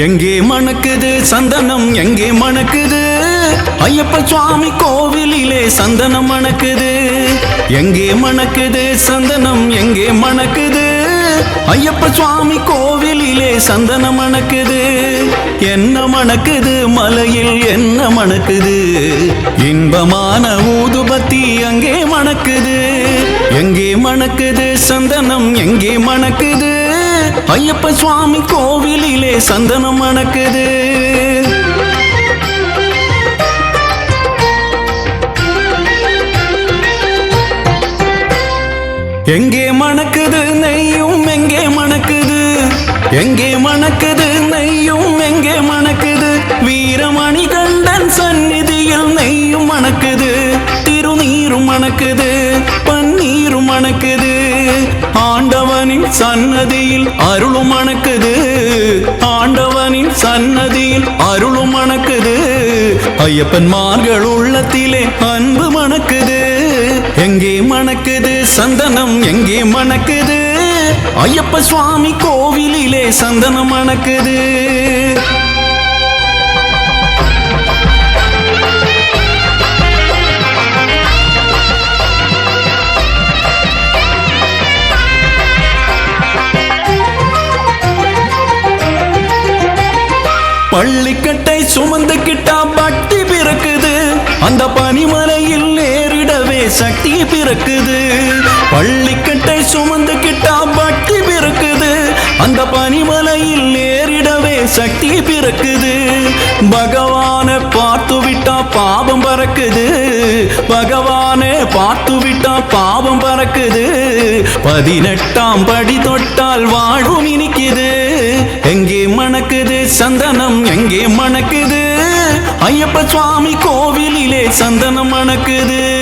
எங்கே மணக்குது சந்தனம் எங்கே மணக்குது ஐயப்ப சுவாமி கோவிலிலே சந்தனம் மணக்குது எங்கே மணக்குது சந்தனம் எங்கே மணக்குது ஐயப்ப சுவாமி கோவிலிலே சந்தனம் மணக்குது என்ன மணக்குது மலையில் என்ன மணக்குது இன்பமான ஊதுபத்தி அங்கே மணக்குது எங்கே மணக்குது சந்தனம் எங்கே மணக்குது ஐயப்ப சுவாமி கோவிலிலே சந்தனம் மணக்குது எங்கே மணக்குது நெய்யும் எங்கே மணக்குது எங்கே மணக்குது நெய்யும் எங்கே மணக்குது வீரமணி கண்டன் சந்நிதியில் நெய்யும் மணக்குது திருநீரும் மணக்குது பன்னீரும் மணக்குது ஆண்டவனின் சன்னதியில் அருளும் மணக்குது ஆண்டவனின் சன்னதியில் அருளும் மணக்குது ஐயப்பன்மார்கள் உள்ளத்திலே அன்பு மணக்குது எங்கே மணக்குது சந்தனம் எங்கே மணக்குது ஐயப்ப சுவாமி கோவிலிலே சந்தனம் மணக்குது பள்ளிக்கட்டை சுமந்துக்கிட்டா பக்தி பிறக்குது அந்த பனிமலையில் ஏறிடவே சக்தி பிறக்குது பள்ளிக்கட்டை சுமந்துக்கிட்டா பக்தி பிறக்குது அந்த பனிமலையில் ஏறிடவே சக்தி பிறக்குது பகவானை பார்த்து விட்டா பாவம் பறக்குது பகவானை பார்த்து விட்டா பாவம் பறக்குது 18ஆம் படி தொட்டால் வாழ்வும் இனிக்குது எங்கே மணக்குது சந்தனம் எங்கே மணக்குது ஐயப்ப சுவாமி கோவிலிலே சந்தனம் மணக்குது